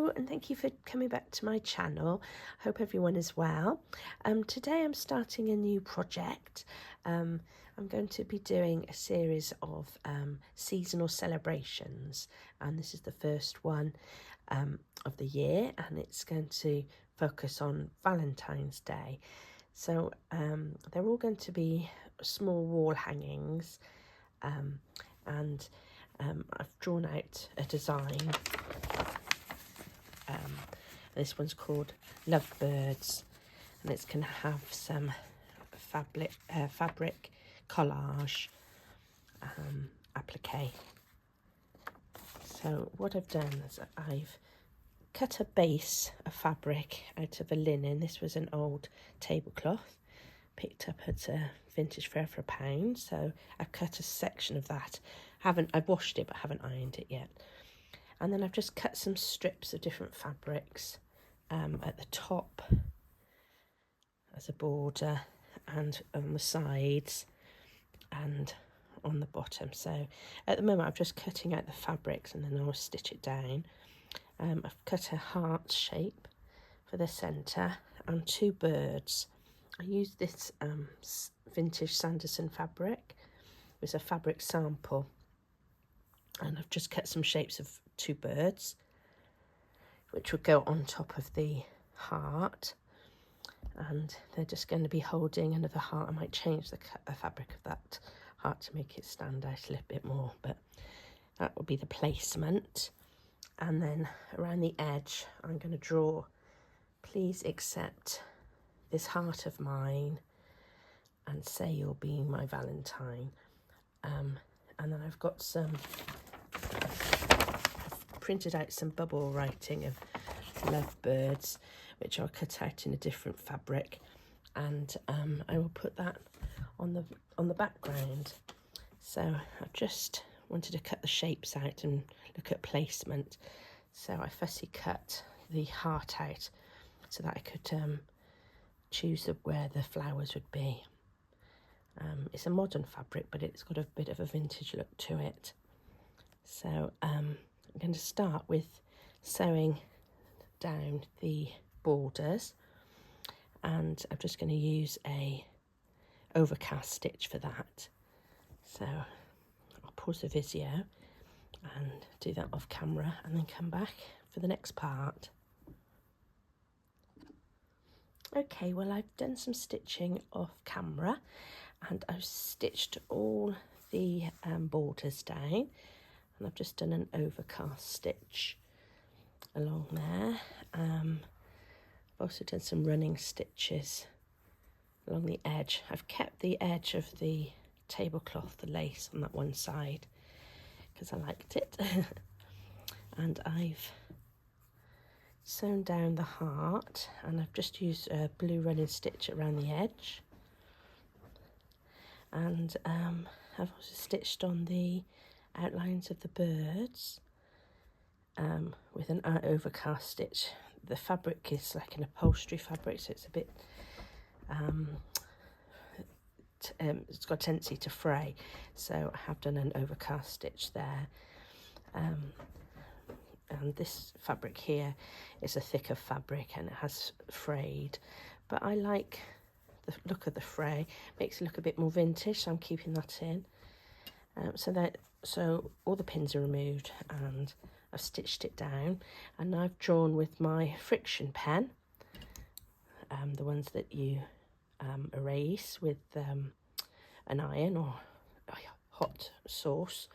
Hello, and thank you for coming back to my channel. Hope everyone is well. Today I'm starting a new project. I'm going to be doing a series of seasonal celebrations, and this is the first one of the year, and it's going to focus on Valentine's Day. So they're all going to be small wall hangings, and I've drawn out a design. This one's called Lovebirds, and it's going to have some fabric collage applique. So what I've done is I've cut a base of fabric out of a linen. This was an old tablecloth picked up at a vintage fair for £1. So I've cut a section of that. I've washed it but haven't ironed it yet. And then I've just cut some strips of different fabrics at the top as a border, and on the sides and on the bottom. So at the moment I'm just cutting out the fabrics and then I'll stitch it down. I've cut a heart shape for the centre and two birds. I used this vintage Sanderson fabric. It was a fabric sample, and I've just cut some shapes of two birds which would go on top of the heart, and they're just going to be holding another heart. I might change the fabric of that heart to make it stand out a little bit more, but that will be the placement. And then around the edge I'm going to draw "Please accept this heart of mine and say you'll be my Valentine." And then I've got printed out some bubble writing of Lovebirds, which I'll cut out in a different fabric, and I will put that on the background. So I've just wanted to cut the shapes out and look at placement. So I fussy cut the heart out so that I could choose where the flowers would be. It's a modern fabric, but it's got a bit of a vintage look to it. So I'm going to start with sewing down the borders, and I'm just going to use a overcast stitch for that. So I'll pause the video and do that off camera and then come back for the next part. Okay, well, I've done some stitching off camera and I've stitched all the borders down, and I've just done an overcast stitch along there. I've also done some running stitches along the edge. I've kept the edge of the tablecloth, the lace on that one side, because I liked it. And I've sewn down the heart, and I've just used a blue running stitch around the edge. And I've also stitched on the outlines of the birds with an overcast stitch. The fabric is like an upholstery fabric, so it's a bit it's got a tendency to fray, so I have done an overcast stitch there. And this fabric here is a thicker fabric and it has frayed, but I like the look of the fray. Makes it look a bit more vintage, so I'm keeping that in. So all the pins are removed and I've stitched it down, and I've drawn with my friction pen, the ones that you erase with an iron or hot sauce,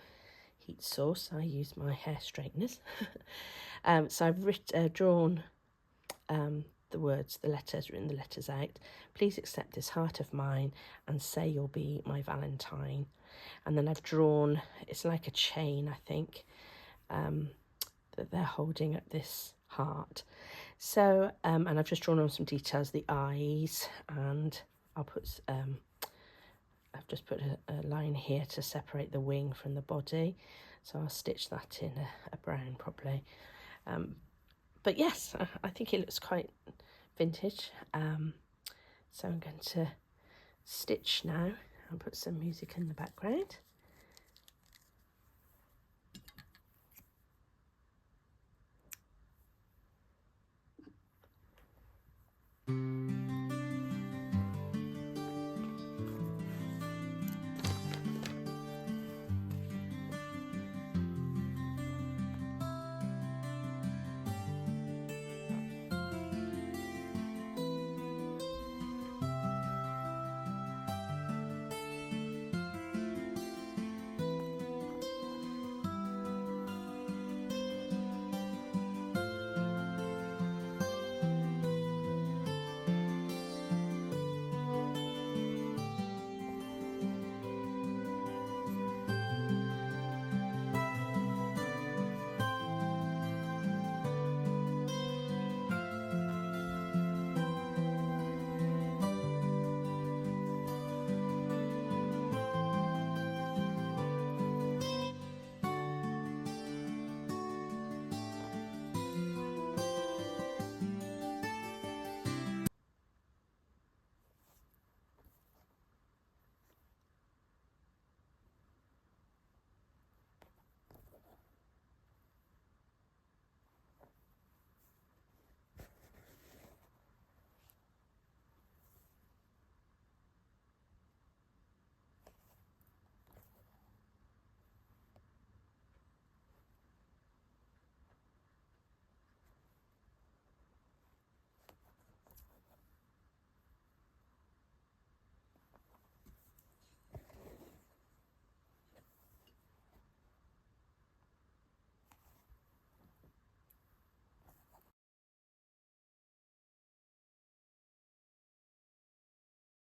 heat sauce. I use my hair straighteners. So I've drawn the words, the letters, written the letters out. "Please accept this heart of mine and say you'll be my Valentine." And then I've drawn, it's like a chain, I think, that they're holding at this heart. So, and I've just drawn on some details, the eyes, and I'll put, I've just put a line here to separate the wing from the body. So I'll stitch that in a brown probably. But yes, I think it looks quite vintage. So I'm going to stitch now and put some music in the background.